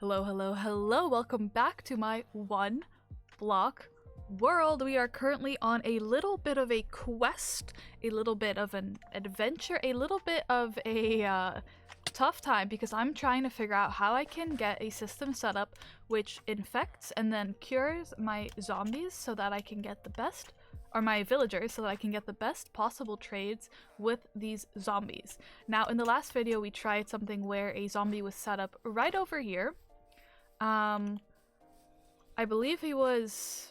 Hello, hello, hello! Welcome back to my one block world. We are currently on a little bit of a quest, a little bit of an adventure, a little bit of a tough time because I'm trying to figure out how I can get a system set up which infects and then cures my zombies so that I can get the best, or my villagers, so that I can get the best possible trades with these zombies. Now, in the last video, we tried something where a zombie was set up right over here. I believe he was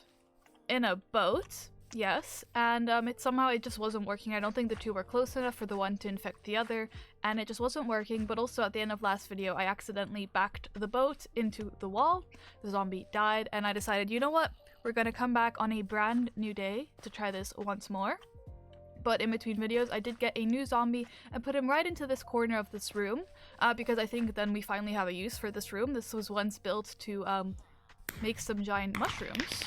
in a boat, yes, and it just wasn't working. I don't think the two were close enough for the one to infect the other, and it just wasn't working. But also at the end of last video, I accidentally backed the boat into the wall. The zombie died, and I decided, you know what? We're gonna come back on a brand new day to try this once more. But in between videos, I did get a new zombie and put him right into this corner of this room, because I think then we finally have a use for this room. This was once built to make some giant mushrooms.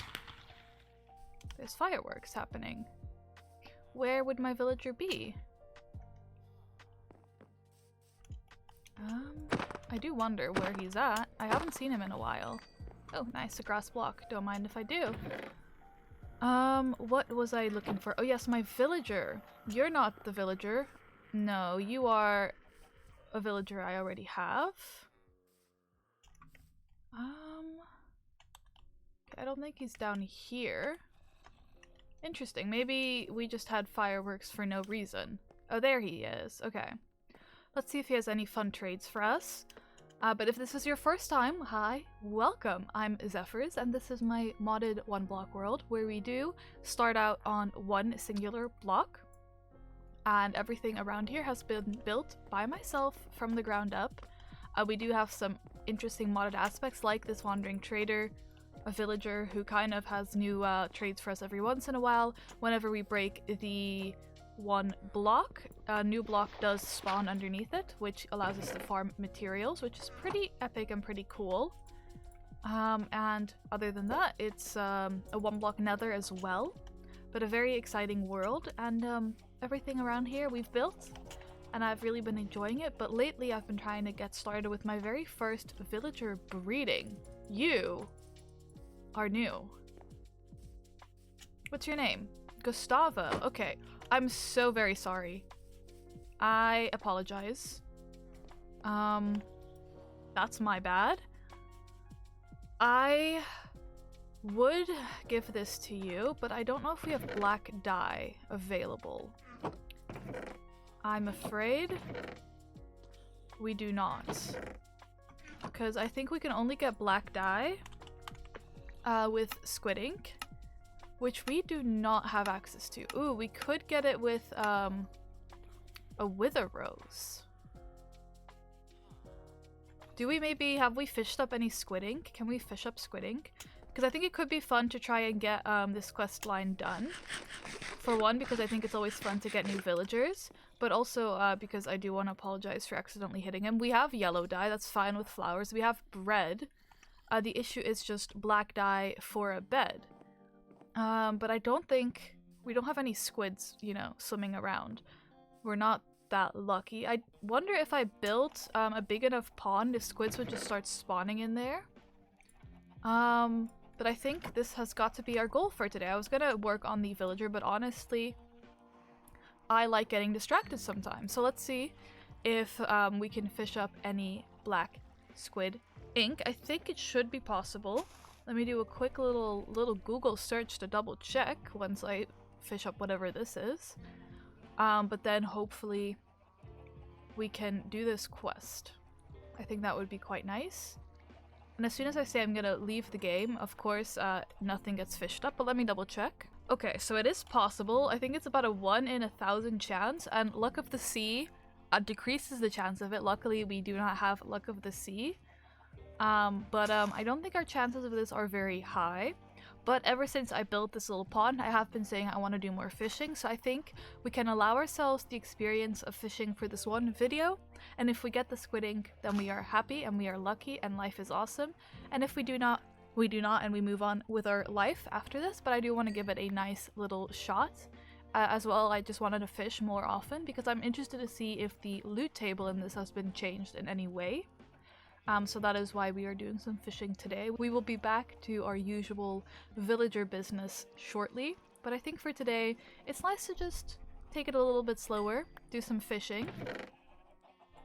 There's fireworks happening. Where would my villager be? I do wonder where he's at. I haven't seen him in a while. Oh, nice, a grass block. Don't mind if I do. What was I looking for? Oh yes, my villager. You're not the villager. No, you are a villager I already have. I don't think he's down here. Interesting, maybe we just had fireworks for no reason. Oh, there he is. Okay. Let's see if he has any fun trades for us. But if this is your first time, hi, welcome. I'm Zephyrs, and this is my modded one block world where we do start out on one singular block. And everything around here has been built by myself from the ground up. We do have some interesting modded aspects like this wandering trader, a villager who kind of has new trades for us every once in a while. Whenever we break the one block, a new block does spawn underneath it, which allows us to farm materials, which is pretty epic and pretty cool. And other than that, it's a one block nether as well, but a very exciting world. And everything around here we've built, and I've really been enjoying it. But lately I've been trying to get started with my very first villager breeding. You are new. What's your name? Gustavo. Okay. I'm so very sorry. I apologize. That's my bad. I would give this to you, but I don't know if we have black dye available. I'm afraid we do not. Because I think we can only get black dye with squid ink, which we do not have access to. Ooh, we could get it with a wither rose. Do we have we fished up any squid ink? Can we fish up squid ink? Because I think it could be fun to try and get this quest line done. For one, because I think it's always fun to get new villagers, but also because I do want to apologize for accidentally hitting him. We have yellow dye, that's fine with flowers. We have bread. The issue is just black dye for a bed. But I don't think we don't have any squids, you know, swimming around. We're not that lucky. I wonder if I built a big enough pond, if squids would just start spawning in there. But I think this has got to be our goal for today. I was gonna work on the villager, but honestly, I like getting distracted sometimes. So let's see if we can fish up any black squid ink. I think it should be possible. Let me do a quick little Google search to double check once I fish up whatever this is. But then hopefully we can do this quest. I think that would be quite nice. And as soon as I say I'm gonna leave the game, of course, nothing gets fished up, but let me double check. Okay, so it is possible. I think it's about a 1 in 1,000 chance, and luck of the sea decreases the chance of it. Luckily, we do not have luck of the sea. I don't think our chances of this are very high. But ever since I built this little pond, I have been saying I want to do more fishing, so I think we can allow ourselves the experience of fishing for this one video, and if we get the squid ink, then we are happy and we are lucky and life is awesome, and if we do not, we do not, and we move on with our life after this. But I do want to give it a nice little shot. As well, I just wanted to fish more often because I'm interested to see if the loot table in this has been changed in any way. So that is why we are doing some fishing today. We will be back to our usual villager business shortly, but I think for today it's nice to just take it a little bit slower, do some fishing.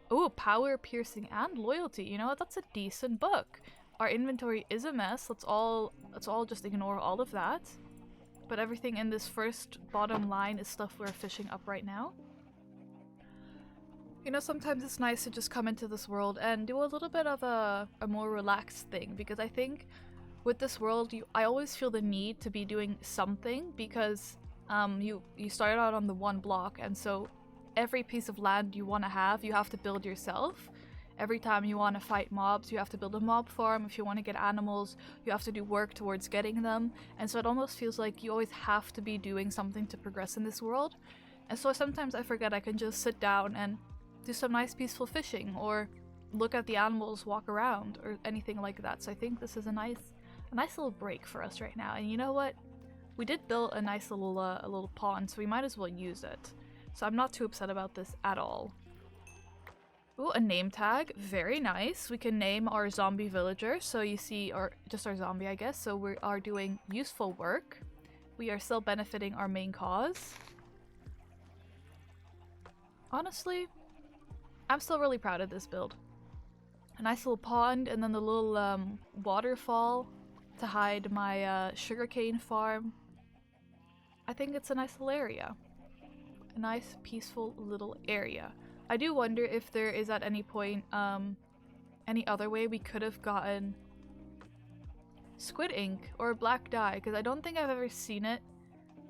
Oh, power, piercing, and loyalty. You know what? That's a decent book. Our inventory is a mess. Let's all just ignore all of that. But everything in this first bottom line is stuff we're fishing up right now. You know, sometimes it's nice to just come into this world and do a little bit of a more relaxed thing, because I think with this world, I always feel the need to be doing something, because you start out on the one block, and so every piece of land you want to have, you have to build yourself. Every time you want to fight mobs, you have to build a mob farm. If you want to get animals, you have to do work towards getting them. And so it almost feels like you always have to be doing something to progress in this world. And so sometimes I forget I can just sit down and do some nice peaceful fishing, or look at the animals walk around, or anything like that. So I think this is a nice little break for us right now. And you know what? We did build a nice little a little pond, so we might as well use it. So I'm not too upset about this at all. Ooh, a name tag. Very nice. We can name our zombie villager. So you see, or just our zombie, I guess. So we are doing useful work. We are still benefiting our main cause. Honestly, I'm still really proud of this build. A nice little pond, and then the little waterfall to hide my sugarcane farm. I think it's a nice little area. A nice, peaceful little area. I do wonder if there is at any point any other way we could have gotten squid ink or black dye, because I don't think I've ever seen it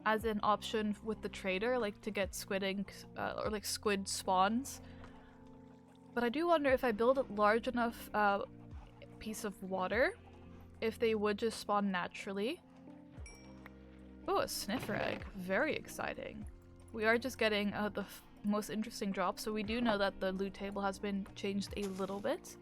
as an option with the trader, like to get squid ink or like squid spawns. But I do wonder if I build a large enough piece of water, if they would just spawn naturally. Oh, a sniffer egg. Very exciting. We are just getting the most interesting drop, so we do know that the loot table has been changed a little bit.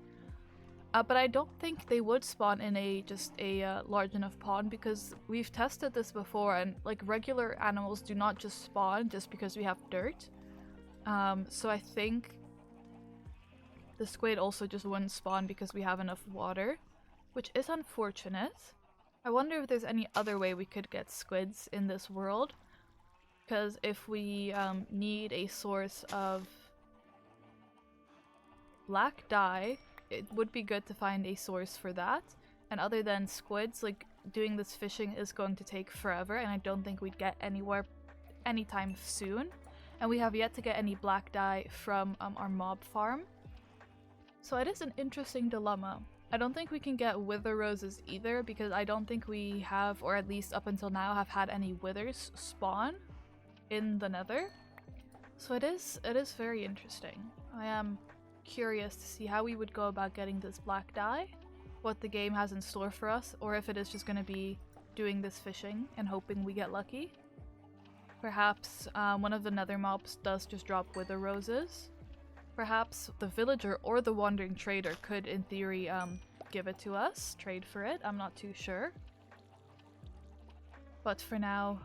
But I don't think they would spawn in just a large enough pond, because we've tested this before, and like regular animals do not just spawn just because we have dirt. So I think the squid also just wouldn't spawn because we have enough water, which is unfortunate. I wonder if there's any other way we could get squids in this world. Because if we need a source of black dye, it would be good to find a source for that. And other than squids, like, doing this fishing is going to take forever, and I don't think we'd get anywhere anytime soon. And we have yet to get any black dye from our mob farm. So it is an interesting dilemma. I don't think we can get wither roses either, because I don't think we have, or at least up until now, have had any withers spawn in the nether. So it is very interesting. I am curious to see how we would go about getting this black dye, what the game has in store for us, or if it is just going to be doing this fishing and hoping we get lucky. Perhaps one of the nether mobs does just drop wither roses. Perhaps the villager or the wandering trader could, in theory, give it to us, trade for it. I'm not too sure. But for now,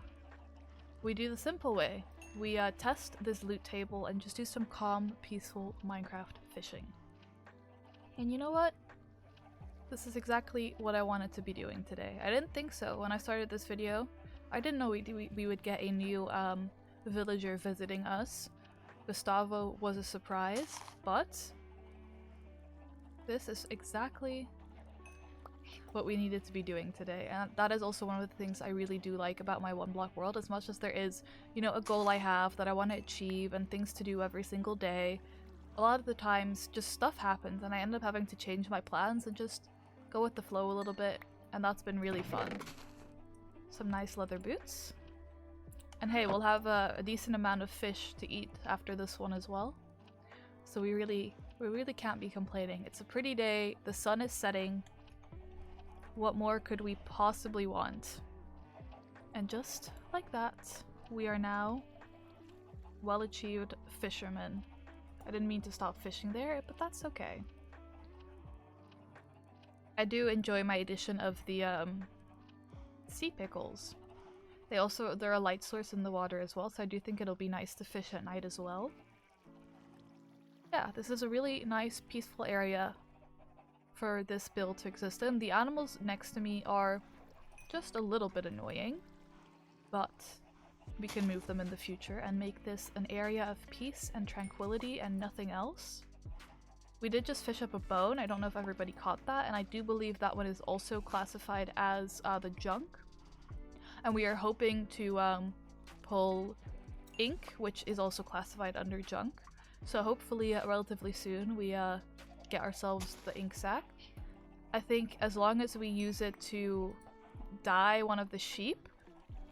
we do the simple way. We test this loot table and just do some calm, peaceful Minecraft fishing. And you know what? This is exactly what I wanted to be doing today. I didn't think so when I started this video. I didn't know we would get a new villager visiting us. Gustavo was a surprise, but this is exactly what we needed to be doing today. And that is also one of the things I really do like about my one block world. As much as there is, you know, a goal I have that I want to achieve and things to do every single day, a lot of the times just stuff happens and I end up having to change my plans and just go with the flow a little bit, and that's been really fun. Some nice leather boots. And hey, we'll have a decent amount of fish to eat after this one as well. So we really can't be complaining. It's a pretty day, the sun is setting. What more could we possibly want? And just like that, we are now well-achieved fishermen. I didn't mean to stop fishing there, but that's okay. I do enjoy my addition of the sea pickles. They're a light source in the water as well, so I do think it'll be nice to fish at night as well. Yeah, this is a really nice, peaceful area. for this build to exist in. The animals next to me are just a little bit annoying, but we can move them in the future and make this an area of peace and tranquility and nothing else. We did just fish up a bone. I don't know if everybody caught that, and I do believe that one is also classified as the junk. And we are hoping to pull ink, which is also classified under junk. So hopefully relatively soon we get ourselves the ink sac. I think as long as we use it to dye one of the sheep,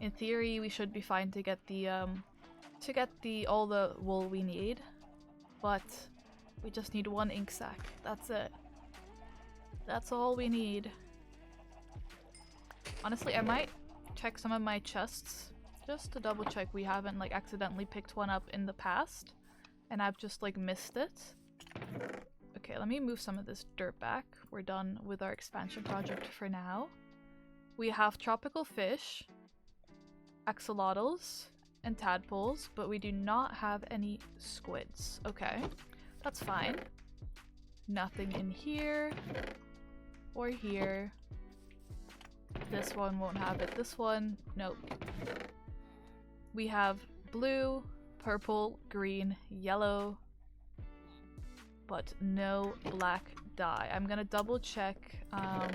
in theory we should be fine to get the all the wool we need. But we just need one ink sac. That's it. That's all we need. Honestly, I might check some of my chests just to double check we haven't like accidentally picked one up in the past and I've just like missed it. Okay, let me move some of this dirt back. We're done with our expansion project for now. We have tropical fish, axolotls, and tadpoles, but we do not have any squids. Okay, that's fine. Nothing in here or here. This one won't have it. This one, nope. We have blue, purple, green, yellow, but no black dye. I'm gonna double check. I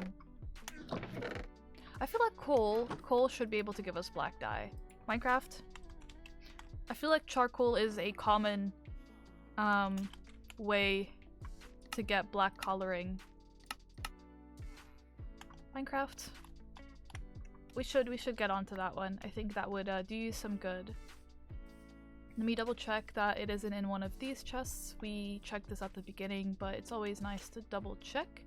feel like coal should be able to give us black dye. Minecraft? I feel like charcoal is a common way to get black coloring. Minecraft? We should get onto that one. I think that would do you some good. Let me double check that it isn't in one of these chests. We checked this at the beginning, but it's always nice to double check.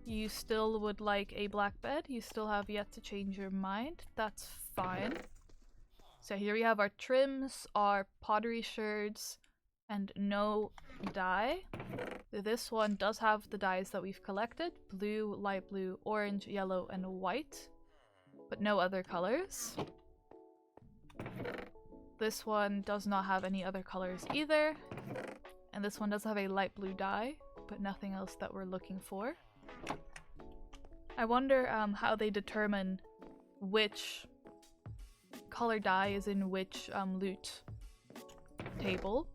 You still would like a black bed? You still have yet to change your mind? That's fine. So here we have our trims, our pottery sherds, and no dye. This one does have the dyes that we've collected: blue, light blue, orange, yellow, and white, but no other colors. This one does not have any other colors either, and this one does have a light blue dye, but nothing else that we're looking for. I wonder how they determine which color dye is in which loot table.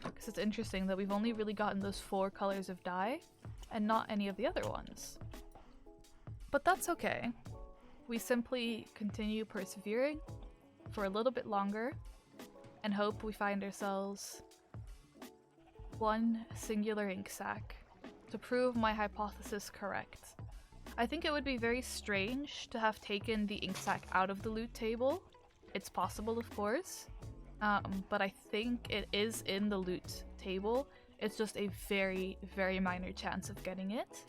Because it's interesting that we've only really gotten those 4 colors of dye and not any of the other ones. But that's okay. We simply continue persevering for a little bit longer and hope we find ourselves one singular ink sac to prove my hypothesis correct. I think it would be very strange to have taken the ink sac out of the loot table. It's possible, of course. But I think it is in the loot table. It's just a very, very minor chance of getting it.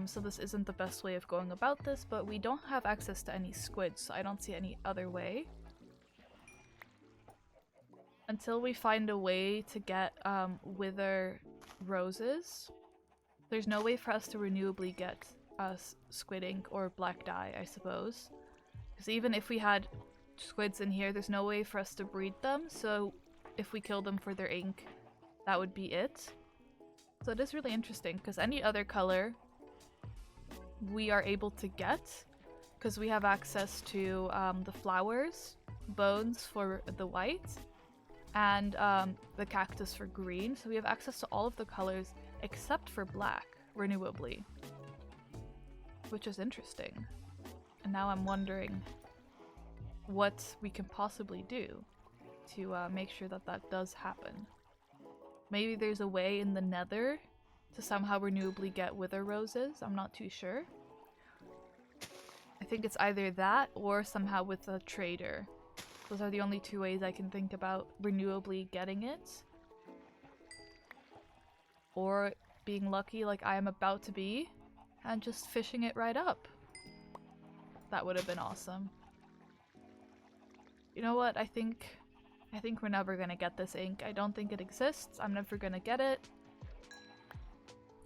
So this isn't the best way of going about this, but we don't have access to any squids, so I don't see any other way. Until we find a way to get wither roses, there's no way for us to renewably get squid ink or black dye, I suppose. Because even if we had squids in here, there's no way for us to breed them, so if we kill them for their ink, that would be it. So it is really interesting, because any other color we are able to get, because we have access to the flowers, bones for the white, and the cactus for green, so we have access to all of the colors except for black, renewably. Which is interesting. And now I'm wondering what we can possibly do to make sure that that does happen. Maybe there's a way in the nether to somehow renewably get wither roses, I'm not too sure. I think it's either that or somehow with a trader. Those are the only 2 ways I can think about renewably getting it. Or being lucky like I am about to be and just fishing it right up. That would have been awesome. You know what? I think we're never gonna get this ink. I don't think it exists. I'm never gonna get it.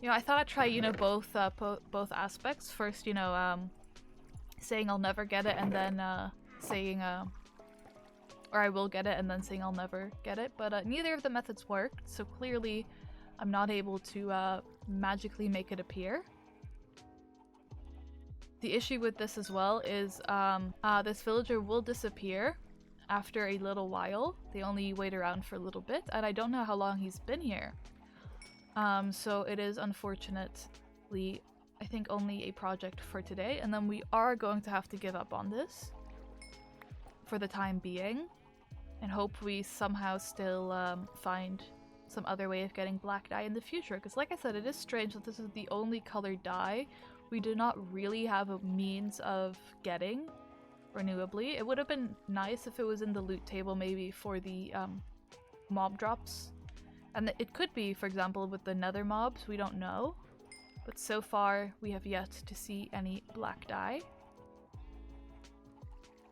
You know, I thought I'd try, you know, both aspects. First, you know, saying I'll never get it, and then saying or I will get it, and then saying I'll never get it. But neither of the methods worked, so clearly I'm not able to magically make it appear. The issue with this as well is this villager will disappear after a little while. They only wait around for a little bit, and I don't know how long he's been here. So it is unfortunately, I think, only a project for today, and then we are going to have to give up on this for the time being, and hope we somehow still find some other way of getting black dye in the future. Because like I said, it is strange that this is the only colored dye we do not really have a means of getting renewably. It would have been nice if it was in the loot table, maybe for the mob drops. And it could be, for example, with the nether mobs, we don't know. But so far, we have yet to see any black dye.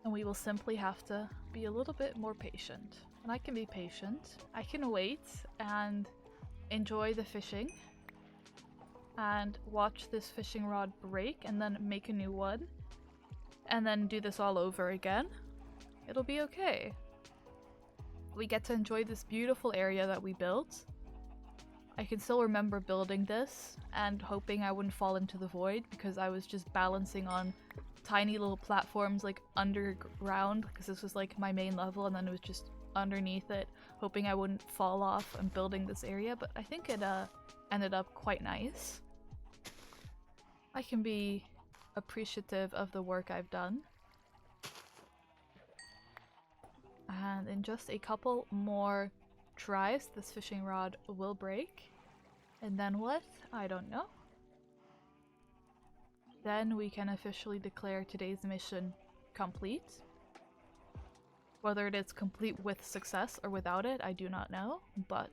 And we will simply have to be a little bit more patient. And I can be patient. I can wait and enjoy the fishing. And watch this fishing rod break and then make a new one. And then do this all over again. It'll be okay. We get to enjoy this beautiful area that we built. I can still remember building this and hoping I wouldn't fall into the void, because I was just balancing on tiny little platforms like underground, because this was like my main level, and then it was just underneath it, hoping I wouldn't fall off and building this area. But I think it ended up quite nice. I can be appreciative of the work I've done. And in just a couple more tries, this fishing rod will break. And then what? I don't know. Then we can officially declare today's mission complete. Whether it is complete with success or without it, I do not know, but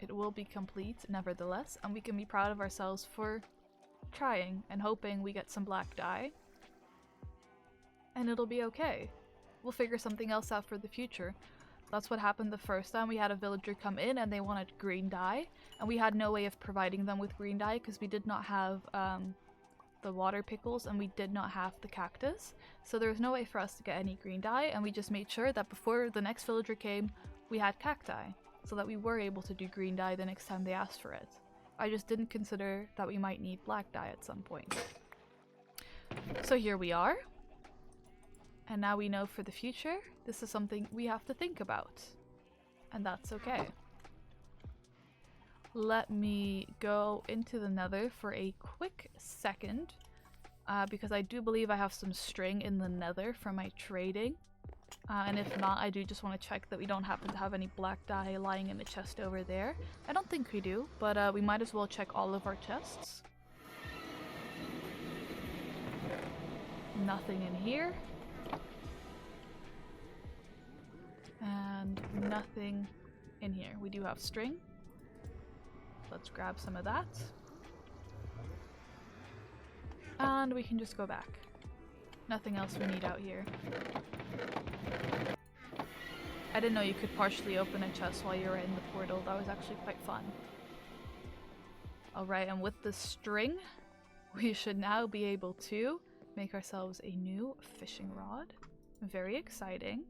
it will be complete nevertheless, and we can be proud of ourselves for trying and hoping we get some black dye. And it'll be okay. We'll figure something else out for the future. That's what happened the first time. We had a villager come in and they wanted green dye, and we had no way of providing them with green dye because we did not have the water pickles and we did not have the cactus. So there was no way for us to get any green dye, and we just made sure that before the next villager came, we had cacti, so that we were able to do green dye the next time they asked for it. I just didn't consider that we might need black dye at some point. So here we are. And now we know for the future, this is something we have to think about. And that's okay. Let me go into the nether for a quick second. Because I do believe I have some string in the nether for my trading. And if not, I do just want to check that we don't happen to have any black dye lying in the chest over there. I don't think we do, but we might as well check all of our chests. Nothing in here. And nothing in here. We do have string. Let's grab some of that. And we can just go back. Nothing else we need out here. I didn't know you could partially open a chest while you were in the portal. That was actually quite fun. Alright, and with the string, we should now be able to make ourselves a new fishing rod. Very exciting.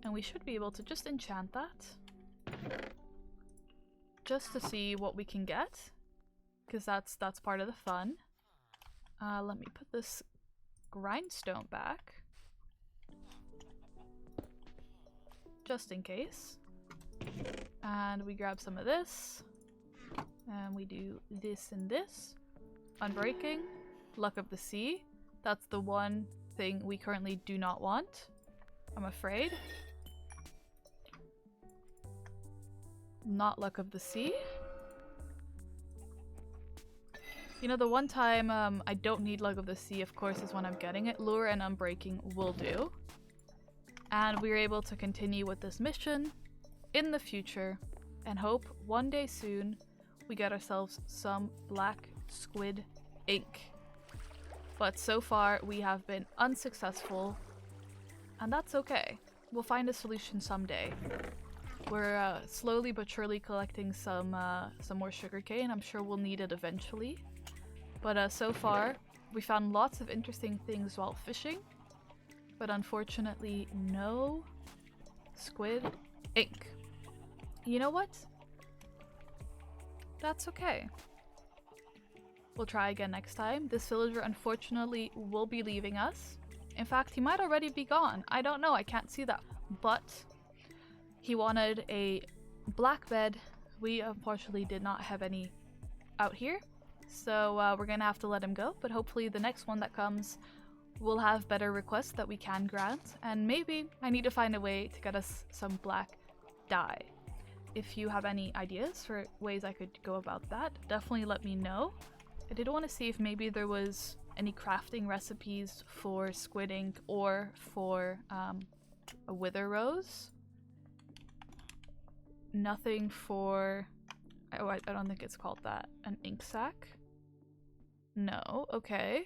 And we should be able to just enchant that. Just to see what we can get. Because that's part of the fun. Let me put this grindstone back. Just in case. And we grab some of this. And we do this and this. Unbreaking. Luck of the Sea. That's the one thing we currently do not want, I'm afraid. Not Luck of the Sea. You know, the one time I don't need Luck of the Sea, of course, is when I'm getting it. Lure and Unbreaking will do. And we're able to continue with this mission in the future and hope one day soon we get ourselves some black squid ink. But so far we have been unsuccessful, and that's okay. We'll find a solution someday. We're slowly but surely collecting some more sugarcane. I'm sure we'll need it eventually. But so far, we found lots of interesting things while fishing. But unfortunately, no squid ink. You know what? That's okay. We'll try again next time. This villager unfortunately will be leaving us. In fact, he might already be gone. I don't know, I can't see that. But he wanted a black bed. We unfortunately did not have any out here. So we're gonna have to let him go, but hopefully the next one that comes will have better requests that we can grant, and maybe I need to find a way to get us some black dye. If you have any ideas for ways I could go about that, definitely let me know. I did want to see if maybe there was any crafting recipes for squid ink or for a wither rose. Nothing for... oh, I don't think it's called that. An ink sac? No, okay.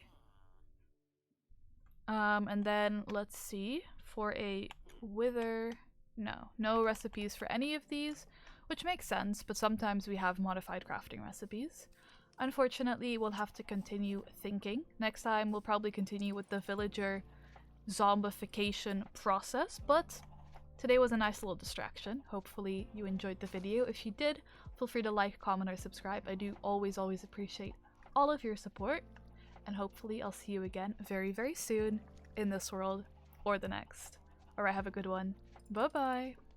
And then let's see, for a wither, no recipes for any of these, which makes sense, but sometimes we have modified crafting recipes. Unfortunately, we'll have to continue thinking. Next time, we'll probably continue with the villager zombification process, but today was a nice little distraction. Hopefully you enjoyed the video. If you did, feel free to like, comment, or subscribe. I do always appreciate all of your support. And hopefully I'll see you again very, very soon in this world or the next. Alright, have a good one. Bye-bye!